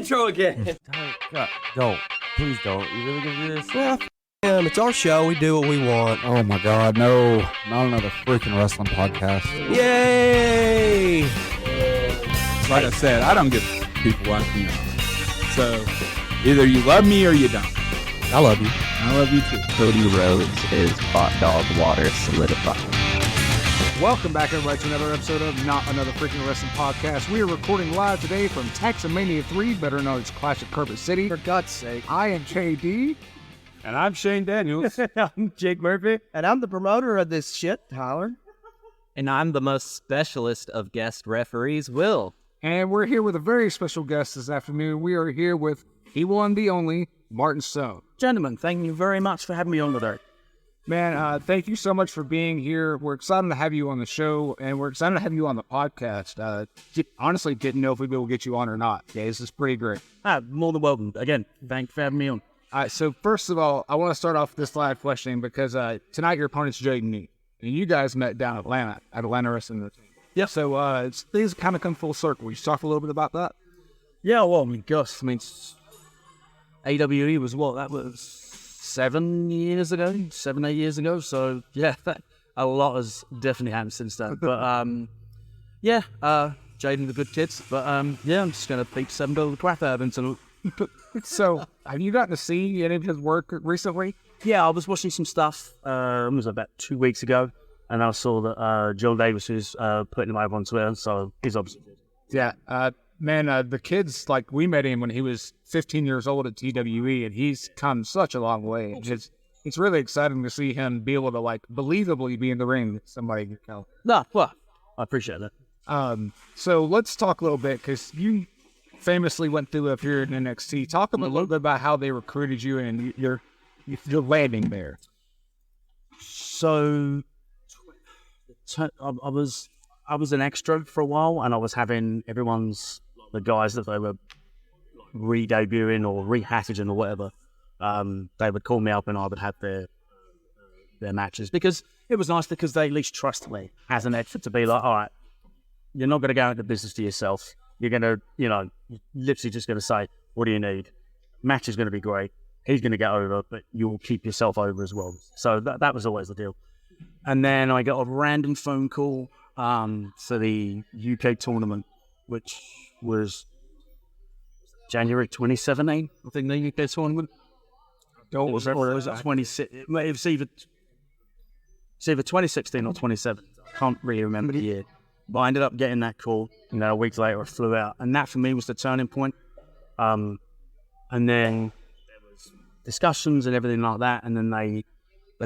intro again. Don't. Please don't. You really gonna do this? Well, it's our show. We do what we want. Oh my god, no. Not another freaking wrestling podcast. Yay! Like I said, I don't give people like me. So either you love me or you don't. I love you. I love you too. Cody Rhodes is hot dog water solidified. Welcome back, everybody, to another episode of Not Another Freaking Wrestling Podcast. We are recording live today from Taxomania 3, better known as Classic Carpet City. For God's sake. I am KD. And I'm Shane Daniels. I'm Jake Murphy. And I'm the promoter of this shit, Tyler. And I'm the most specialist of guest referees, Will. And we're here with a very special guest this afternoon. We are here with the one, the only, Martin Stone. Gentlemen, thank you very much for having me on today. Man, thank you so much for being here. We're excited to have you on the show, and we're excited to have you on the podcast. Honestly, didn't know if we'd be able to get you on or not. Yeah, this is pretty great. More than welcome. Again, thanks for having me on. All right, so first of all, I want to start off this live questioning because tonight your opponent's Jaden Nee, and you guys met down at Atlanta Wrestling. Yeah. So things kind of come full circle. Will you talk a little bit about that? Yeah, well, I mean, gosh, AWE was what? That was 7, 8 years ago. So, yeah, a lot has definitely happened since then. But, Jaden the good kids. But, I'm just going to beat $7 the crap out of him tonight. So, have you gotten to see any of his work recently? Yeah, I was watching some stuff. It was about 2 weeks ago. And I saw that Joe Davis was putting him over on Twitter. So, he's obviously good. Yeah, man, the kids, like, we met him when he was 15 years old at TWE, and he's come such a long way. It's really exciting to see him be able to, like, believably be in the ring with somebody you know. No, well, I appreciate that. So let's talk a little bit, because you famously went through a period in NXT. Talk a little bit about how they recruited you and your landing there. So, I was an extra for a while, and I was having the guys that they were re-debuting or repackaging or whatever, they would call me up and I would have their matches, because it was nice because they at least trust me as an extra to be like, all right, you're not going to go into business to yourself. You're going to, literally just going to say, what do you need? Match is going to be great. He's going to get over, but you'll keep yourself over as well. So that was always the deal. And then I got a random phone call for the UK tournament, which was January 2017, I think, the UK tournament. Or was it 26? It was either 2016 or 2017. I can't really remember the year. But I ended up getting that call. A week later I flew out. And that for me was the turning point. And then there was discussions and everything like that. And then they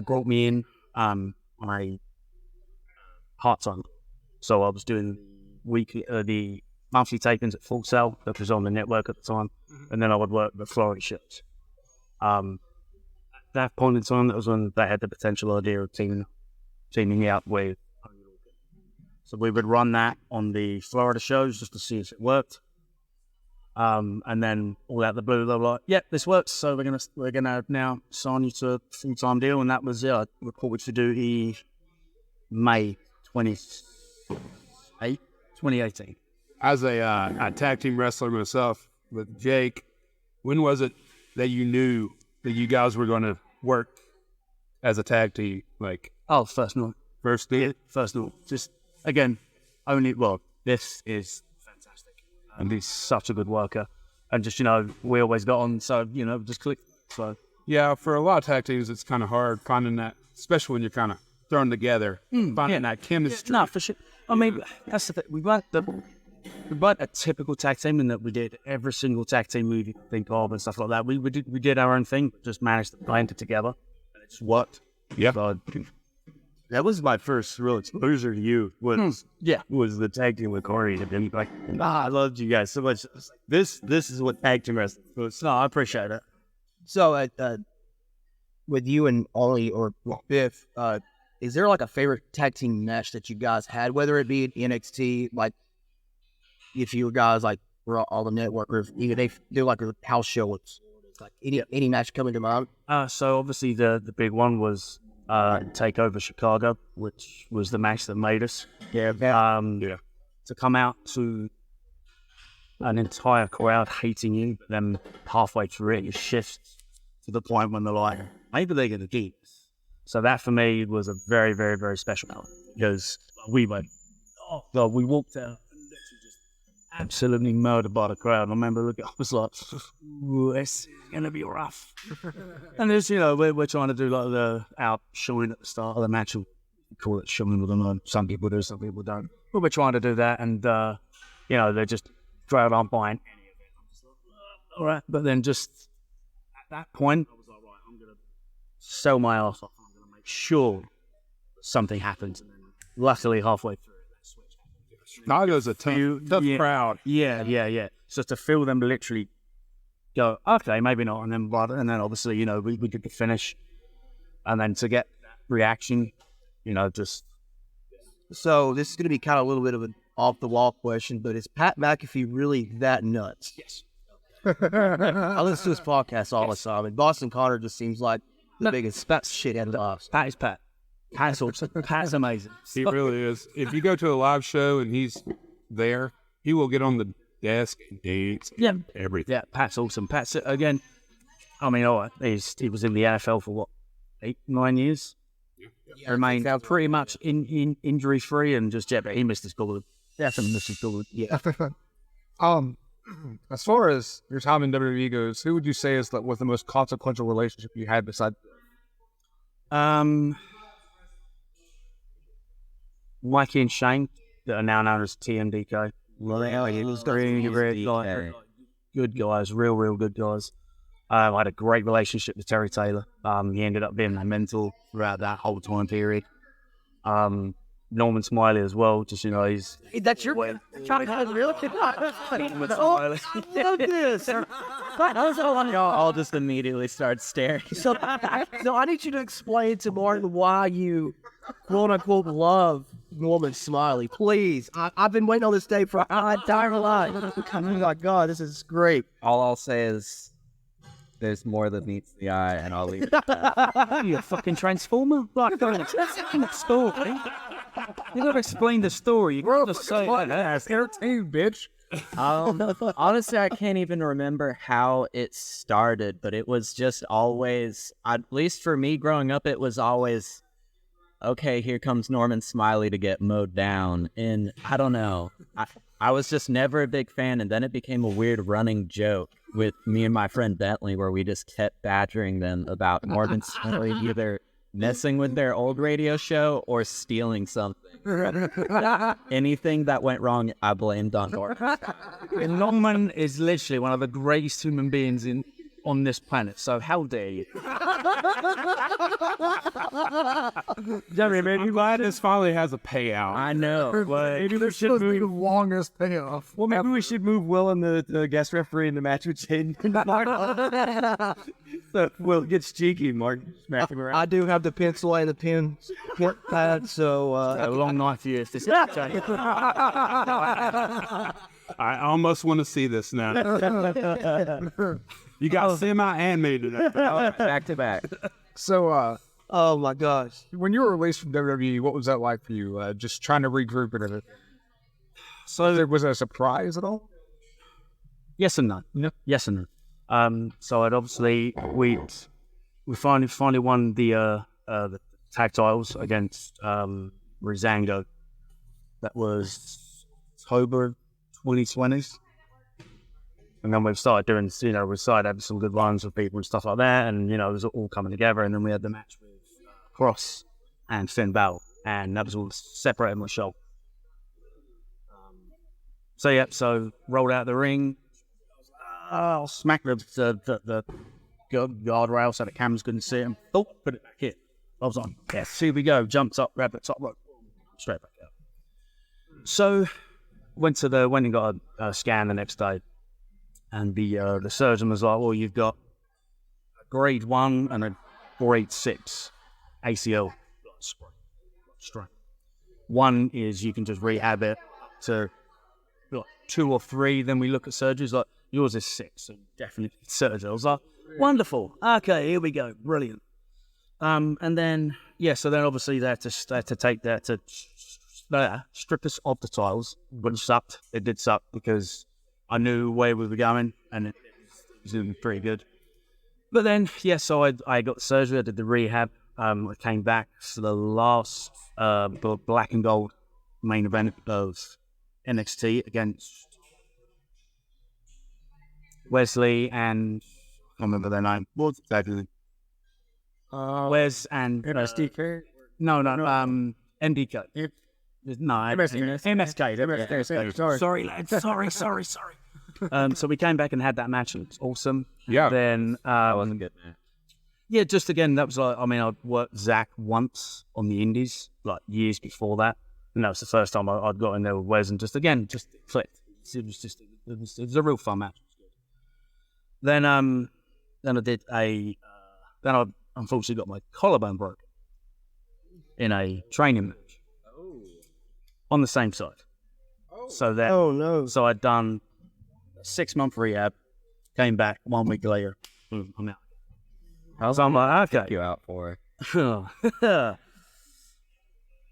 brought me in my part-time. So I was doing the monthly tapings at Full Sail, that was on the network at the time, and then I would work the Florida shows. At that point in time, that was when they had the potential idea of teaming me out with. So we would run that on the Florida shows just to see if it worked. And then all out the blue, they were like, "Yep, this works. So we're gonna now sign you to a full-time deal." And that was reported for duty May 2018. As a tag team wrestler myself with Jake, when was it that you knew that you guys were going to work as a tag team? First night. First night? First night. Just, again, this is fantastic. And he's such a good worker. And just, we always got on, so, just click. So. Yeah, for a lot of tag teams, it's kind of hard finding that, especially when you're kind of thrown together, finding that chemistry. No, for sure. That's the thing. We weren't a typical tag team in that we did every single tag team movie you could think of and stuff like that. We did our own thing, just managed to blend it together, and it just worked. Yeah. That was my first real exposure to you. Was the tag team with Corey, and like, I loved you guys so much. This is what tag team wrestling is. No, I appreciate it. So, with you and Ollie or Biff, is there like a favorite tag team match that you guys had, whether it be in NXT, like if you guys like were all the network, or if they do like a house show, it's like any match coming to mind? So obviously the big one was Takeover Chicago, which was the match that made us. Yeah. To come out to an entire crowd hating you, but then halfway through it, you shift to the point when they're like, maybe they're going to do this. So that for me was a very, very, very special moment because we went, oh God, we walked out and literally just absolutely murdered by the crowd. I remember looking, I was like, this is going to be rough. And there's, we're trying to do like the out showing at the start of the match. We call it showing with them. Some people do, some people don't. But we're trying to do that, and they just drove on buying any of it. I'm just like, all right. But then just at that point, I was like, right, I'm going to sell my ass off. I'm going to make sure something happens. And then luckily, halfway through, that switch happened. Chicago's a tough crowd. Yeah. So to feel them literally go, okay, maybe not, and then obviously, we did the finish, and then to get that reaction, just. So this is going to be kind of a little bit of an off-the-wall question, but is Pat McAfee really that nuts? Yes. I listen to his podcast all the time, and Boston Connor just seems like the biggest shithead of the ops. Pat is Pat. Pat's awesome. Pat's amazing. He really is. If you go to a live show and he's there, he will get on the desk and dance. And everything. Yeah, Pat's awesome. Pat's, again, I mean, he was in the NFL for what, 8-9 years? Yeah. Remained pretty much in injury free and just but he missed his goal. Definitely missed his goal. Yeah. As far as your time in WWE goes, who would you say was the most consequential relationship you had besides? Mikey and Shane, that are now known as TMDK. Well, he was good guys, real good guys. I had a great relationship with Terry Taylor. He ended up being my mentor throughout that whole time period. Norman Smiley as well. Just he's. Hey, that's your. Really? I love this. I'll just immediately start staring. So I need you to explain to Martin why you, quote unquote, love Norman Smiley. Please, I've been waiting on this day for my entire life. Oh my God, this is great. All I'll say is, there's more that meets the eye, and I'll leave it. You a fucking transformer? Like, story. You gotta explain the story. You gotta say, entertain, bitch. Honestly, I can't even remember how it started, but it was just always, at least for me growing up, it was always, okay, here comes Norman Smiley to get mowed down. And I don't know. I was just never a big fan, and then it became a weird running joke with me and my friend Bentley where we just kept badgering them about Norman Smiley either messing with their old radio show or stealing something. Anything that went wrong, I blamed on Norman. And Norman is literally one of the greatest human beings on this planet, so how dare you? I'm glad this finally has a payout. I know. Maybe there should be the longest payoff. Well, maybe we should move Will and the guest referee in the match with Jaden. So Will gets cheeky, Mark. Smack him around. I do have the pencil and the pen pad, so a long night for you. I almost want to see this now. You got semi and me today. Back to back. So, oh my gosh. When you were released from WWE, what was that like for you? Just trying to regroup and everything. So, was it a surprise at all? Yes and no. No. Yes and no. So I'd obviously we finally won the tag titles against Rizango. That was October 2020. And then we've started doing, we started having some good runs with people and stuff like that. And, it was all coming together. And then we had the match with Cross and Finn Balor. And that was all separated my show. So rolled out the ring. I'll smack the guardrail so the cameras couldn't see him. Oh, put it back here. I was like, yes, here we go. Jumped up, grabbed the top rope, straight back out. So went and got a scan the next day. And the surgeon was like, well, you've got a grade 1 and a grade 6 ACL strain. 1 is you can just rehab it to 2 or 3. Then we look at surgeries like, yours is 6, so definitely surgery. I was like, wonderful. Okay, here we go. Brilliant. And then, so then obviously they had to take that to strip us of the titles, which sucked. It did suck because I knew where we were going, and it was doing pretty good. But then, so I got surgery. I did the rehab. I came back for the last black and gold main event of NXT against Wesley and I can't remember their name. What's exactly? Wes and MSDK? No, MDK. No, MSK. Sorry, lads. Sorry. So we came back and had that match, and it was awesome. Yeah. Then I wasn't good. yeah, just again, that was like, I mean, I'd worked Zach once on the Indies, like years before that. And that was the first time I'd got in there with Wes, and just clicked. It was a real fun match. Then I did then I unfortunately got my collarbone broken in a training match on the same side. So I'd done a 6-month rehab, came back 1 week later, boom, I'm out. How's So I'm like, okay. you out for?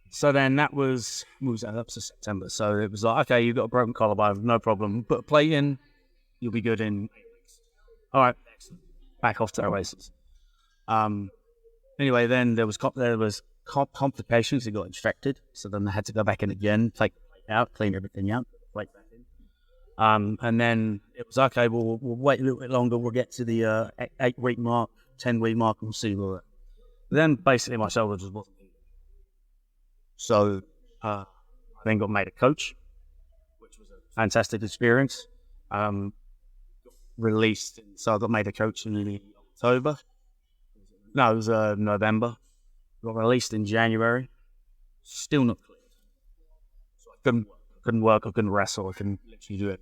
So then that was up to September. So it was like, okay, you've got a broken collarbone, no problem. Put a plate in, you'll be good in 8 weeks. All right, excellent. Back off to our races. Anyway, then there was complications. It got infected, so then they had to go back in again, take the plate out, clean everything out, put the plate back in. And then it was okay. We'll wait a little bit longer. We'll get to the 8-week mark, 10-week mark, and we'll see where we're at. Then basically my shoulder just wasn't healing. So I then got made a coach, which was a fantastic experience. Released, so I got made a coach in October. No, it was November. Got released in January. Still not cleared. So I couldn't work, I couldn't wrestle, I couldn't literally do it.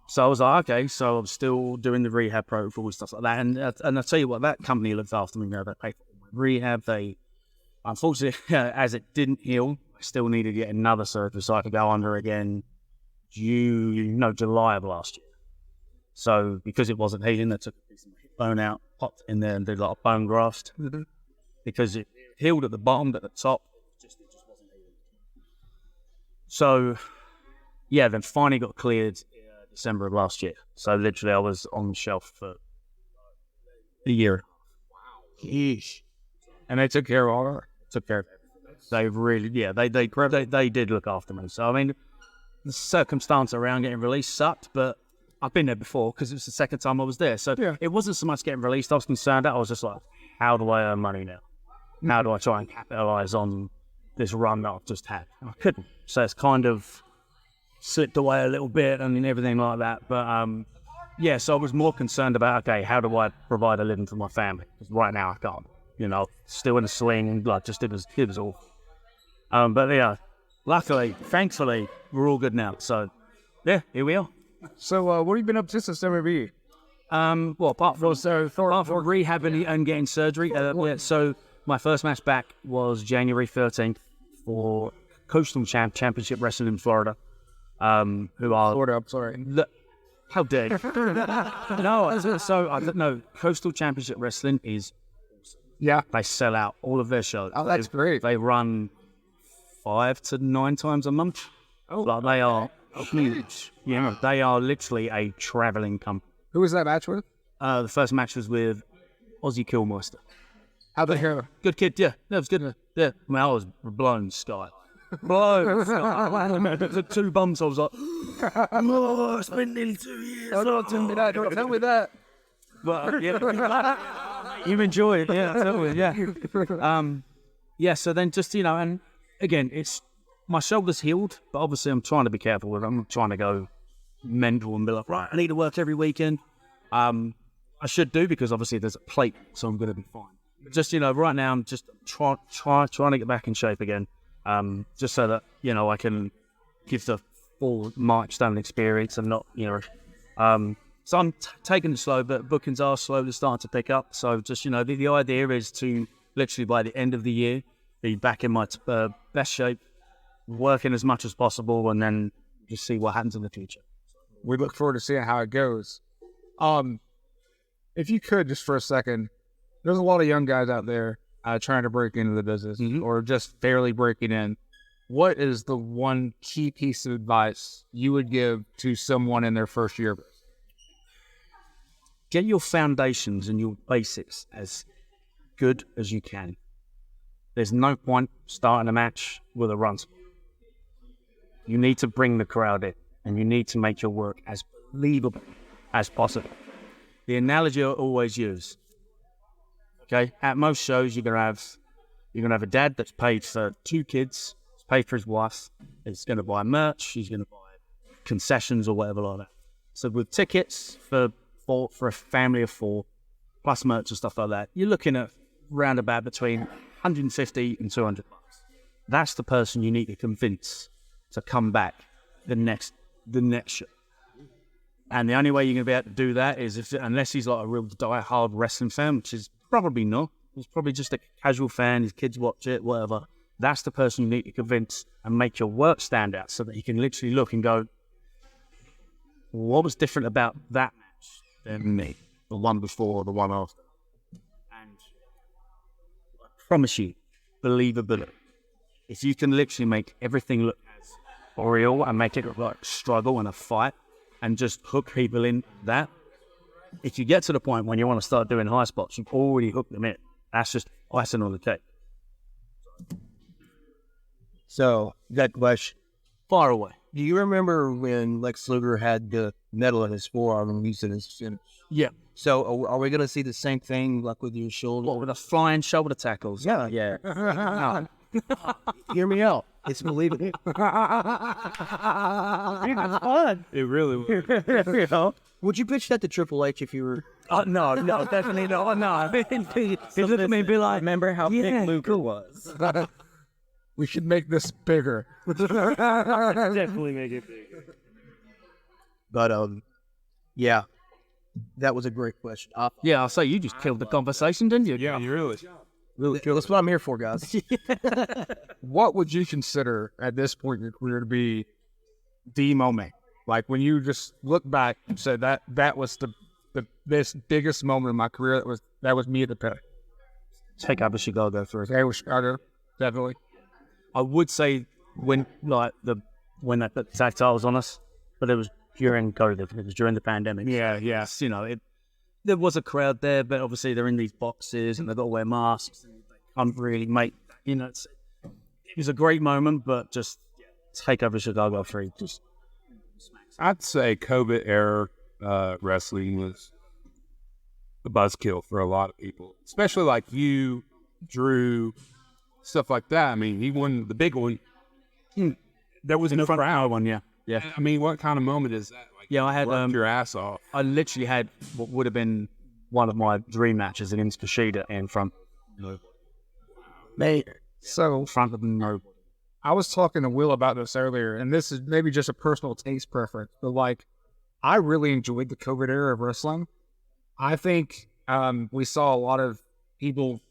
So I was like, okay, so I'm still doing the rehab protocol and stuff like that. And I tell you what, that company looked after me. They paid for my rehab. They, unfortunately, as it didn't heal, I still needed yet another surgery, so I could go under again July of last year. So because it wasn't healing, they took a piece of my hip bone out, popped in there and did like a bone graft. Because it healed at the bottom, but at the top, it just wasn't healing. So, yeah, then finally got cleared December of last year. So literally I was on the shelf for a year. Wow. Yeesh. And they took care of all that? Took care of everything. They really, they did look after me. So, I mean, the circumstance around getting released sucked, but I've been there before because it was the second time I was there. So It wasn't so much getting released I was concerned at. I was just like, how do I earn money now? How do I try and capitalize on this run that I've just had? I couldn't. So it's kind of slipped away a little bit and everything like that. But so I was more concerned about, okay, how do I provide a living for my family? Because right now I can't. Still in a sling, like just it was awful. But yeah, luckily, thankfully, we're all good now. So yeah, here we are. So what have you been up to since WWE? Apart from rehab and getting surgery, so my first match back was January 13th for Coastal Championship Wrestling in Florida. Who are Florida? I'm sorry. How dare you? No, so I don't know. Coastal Championship Wrestling is awesome. Yeah, they sell out all of their shows. Oh, that's great. They run 5 to 9 times a month. Oh, like they are huge. Yeah, they are literally a traveling company. Who was that match with? The first match was with Ozzy Killmeister. How'd they hear? Good kid, yeah. That was good. Yeah, I mean, I was blown sky. Blown sky. The 2 bumps, I was like, oh, it's been nearly 2 years. Oh, don't tell me that. Don't tell me that. But, yeah. You enjoy it, yeah. Totally, yeah. So then just, and again, my shoulder's healed, but obviously I'm trying to be careful with it. I'm not trying to go mental and be like, right, I need to work every weekend. I should do because obviously there's a plate, so I'm going to be fine. But just, right now I'm just trying to get back in shape again, just so that, I can give the full March Stone experience and not, so I'm taking it slow, but bookings are slowly starting to pick up. So just, the idea is to literally by the end of the year, be back in my best shape, working as much as possible, and then just see what happens in the future. We look forward to seeing how it goes. If you could, just for a second, there's a lot of young guys out there trying to break into the business or just barely breaking in. what is the one key piece of advice you would give to someone in their first year? Get your foundations and your basics as good as you can. There's no point starting a match with a run spot. You need to bring the crowd in, and you need to make your work as believable as possible. The analogy I always use, okay, at most shows you're gonna have a dad that's paid for 2 kids, he's paid for his wife, he's gonna buy merch, he's gonna buy concessions or whatever like that. So with tickets for a family of 4, plus merch and stuff like that, you're looking at round about between $150 and $200. That's the person you need to convince to come back the next show. And the only way you're going to be able to do that is unless he's like a real die-hard wrestling fan, which is probably not. He's probably just a casual fan, his kids watch it, whatever. That's the person you need to convince and make your work stand out so that he can literally look and go, what was different about that match than me? The one before or the one after? And I promise you, believability. If you can literally make everything look as real and make it look like a struggle and a fight and just hook people in that, if you get to the point when you want to start doing high spots, you've already hooked them in. That's just icing on the cake. So, that question. Far away. Do you remember when Lex Luger had the medal in his forearm and he said his finish? Yeah. So, are we going to see the same thing like with your shoulder? What, with the flying shoulder tackles? Yeah. No. Hear me out. It's believable. It's fun. It really was. You know? Would you pitch that to Triple H if you were... No, definitely not. No. He'd look at me and be like, Remember how big Luger was? We should make this bigger. Definitely make it bigger. But, yeah. That was a great question. yeah, I'll say you just killed the conversation, didn't you? Yeah, you really. That's what I'm here for, guys. What would you consider at this point in your career to be the moment? Like when you just look back and said that was this biggest moment in my career. That was me at the pit. Take over Chicago first. That was Chicago, definitely. I would say when that tactile was on us, but it was during COVID. It was during the pandemic. Yeah. You know, there was a crowd there, but obviously they're in these boxes and they've got to wear masks. And they can't really make, you know, it was a great moment, but just take over Chicago free. Just I'd say COVID era wrestling was the buzzkill for a lot of people, especially like you, Drew, stuff like that. I mean, he won the big one. There was no crowd one, yeah. I mean, what kind of moment is that? Like, Yeah, I had worked your ass off. I literally had what would have been one of my dream matches against Kushida in front of nobody. Mate. So In front of nobody. I was talking to Will about this earlier, and this is maybe just a personal taste preference, but like, I really enjoyed the COVID era of wrestling. I think we saw a lot of people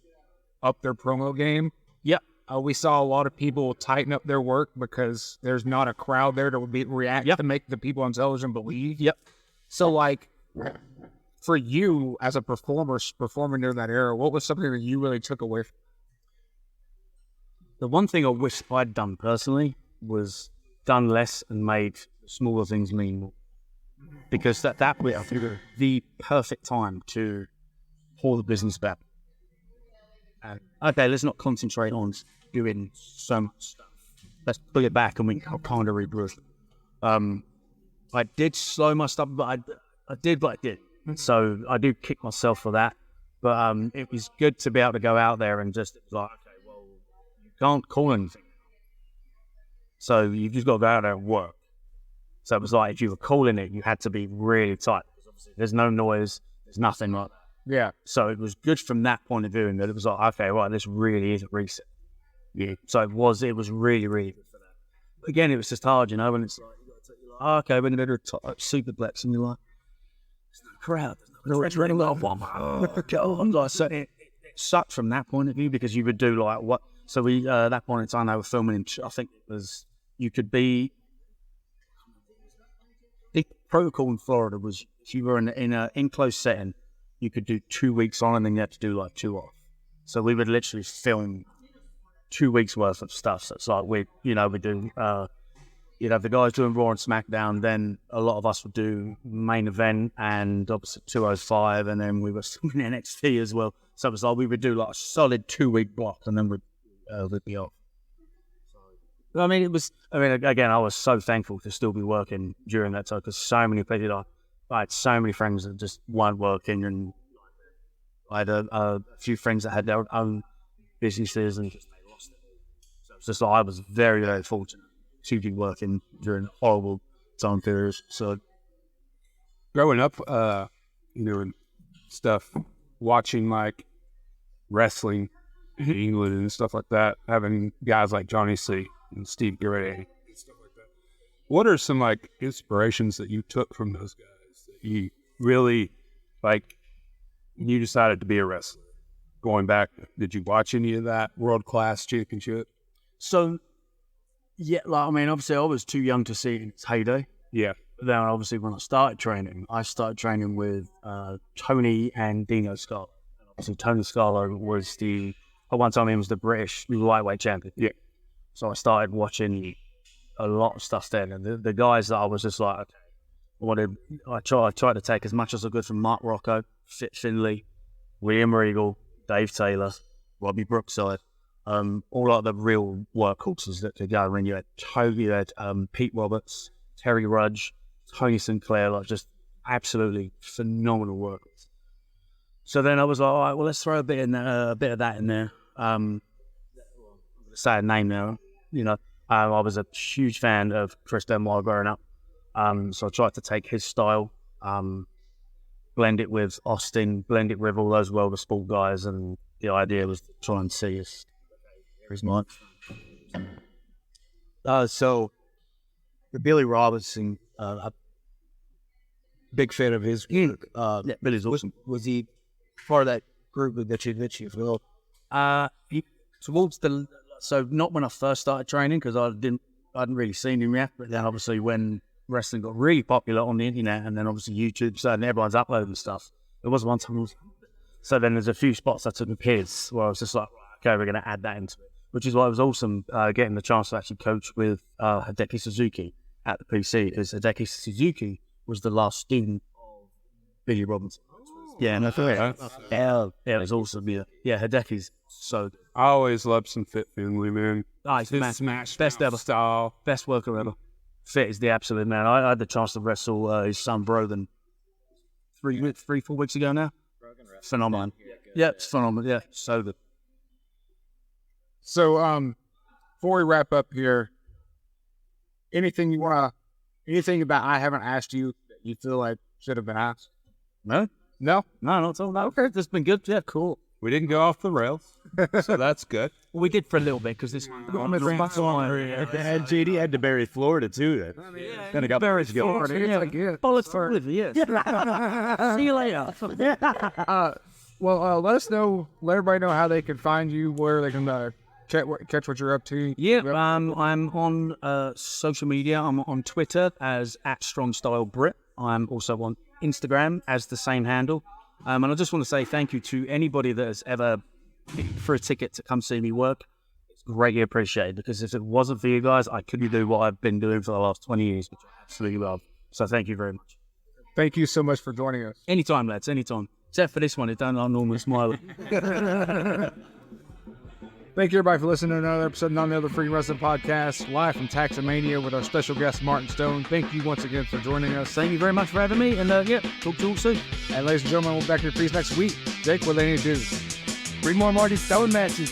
up their promo game. Yep. We saw a lot of people tighten up their work because there's not a crowd there to react to make the people on television believe. Yep. So, like, for you as a performing during that era, what was something that you really took away from? The one thing I wish I'd done personally was done less and made smaller things mean more. Because that was the perfect time to pull the business back. Okay, let's not concentrate on doing so much stuff. Let's pull it back and we can kind of regroup. I did slow my stuff, but I did. So I do kick myself for that. But it was good to be able to go out there and just, it was like, okay, well, you can't call anything. So you've just got to go out there and work. So it was like, if you were calling it, you had to be really tight. Because obviously there's no noise, there's nothing like that. Yeah. So it was good from that point of view, and that it was like, okay, right, this really is a reset. Yeah. So it was really, really good for that. But again, it was just hard, you know, when it's like, okay, we're going to do a superplex, and you're like, there's no crowd, there's no crowd. So it sucked from that point of view, because you would do like what? So we, at that point in time, they were filming in, I think it was, you could be, the protocol in Florida was, if you were in an enclosed setting, you could do 2 weeks on and then you had to do like 2 off. So we would literally film 2 weeks worth of stuff. So it's like we do, the guys doing Raw and SmackDown. Then a lot of us would do main event and obviously 205, and then we were still in NXT as well. So it was like we would do like a solid 2-week block, and then we'd be off. I mean, again, I was so thankful to still be working during that time because so many people, I had so many friends that just weren't working, and I had a few friends that had their own businesses and just they lost it. So it's just like I was very, very fortunate to be working during horrible time periods. So growing up, and stuff, watching like wrestling in England and stuff like that, having guys like Johnny C and Steve Gray and stuff like that. What are some like inspirations that you took from those guys that you really like? You decided to be a wrestler. Going back, did you watch any of that World Class Championship? So, yeah, obviously I was too young to see it in its heyday. Yeah. But then obviously when I started training with Tony and Dino Scala. Obviously Tony Scala was at one time he was the British lightweight champion. Yeah. So I started watching a lot of stuff then, and the guys that I was just like, I tried to take as much as I could from Mark Rocco, Fit Finlay, William Regal, Dave Taylor, Robbie Brookside, all like the real workhorses that could go. And you had Pete Roberts, Terry Rudge, Tony Sinclair, like just absolutely phenomenal workers. So then I was like, all right, well, let's throw a bit of that in there. Say a name now, I was a huge fan of Chris Benoit growing up. So I tried to take his style, blend it with Austin, blend it with all those World of Sport guys, and the idea was to try and see us. Here's mine. So, Billy Robinson, a big fan of his. Billy's awesome. Was he part of that group that you feel? So not when I first started training because I hadn't really seen him yet. But then obviously when wrestling got really popular on the internet, and then obviously YouTube started and everyone's uploading stuff. There was one time. So then there's a few spots I took with his where I was just like, okay, we're going to add that into it. Which is why it was awesome getting the chance to actually coach with Hideki Suzuki at the PC, because Hideki Suzuki was the last student of Billy Robinson. Yeah, and I thought it was awesome. Yeah, Hideki's so good. I always loved some Fit Finlay, man. He's His smash best ever style. Best worker ever. Fit is the absolute man. I had the chance to wrestle his son Brogan 3-4 weeks ago now. Phenomenal. Yeah, it's phenomenal. Yeah, so good. So, before we wrap up here, anything about I haven't asked you that you feel like should have been asked? No, not at all. No. Okay, this has been good. Yeah, cool. We didn't go off the rails, so that's good. Well, we did for a little bit because this one. And JD had to bury Florida too. Then got buried Florida. Yeah, bullets for it. Yeah. See you later. Well, let us know. Let everybody know how they can find you, where they can catch what you're up to. Yeah, I'm on social media. I'm on Twitter as @StrongStyleBrit. I'm also on Instagram as the same handle. And I just want to say thank you to anybody that has ever paid for a ticket to come see me work. It's greatly appreciated, because if it wasn't for you guys, I couldn't do what I've been doing for the last 20 years, which I absolutely love. So thank you very much. Thank you so much for joining us. Anytime, lads, anytime. Except for this one, it don't like Norman Smiley. Thank you, everybody, for listening to another episode of None Other Freaking Wrestling Podcast, live from Taxomania with our special guest, Martin Stone. Thank you once again for joining us. Thank you very much for having me, and talk to you all soon. And ladies and gentlemen, we'll be back here for you next week. Jake, what do they need to do? 3 more Marty Stone matches.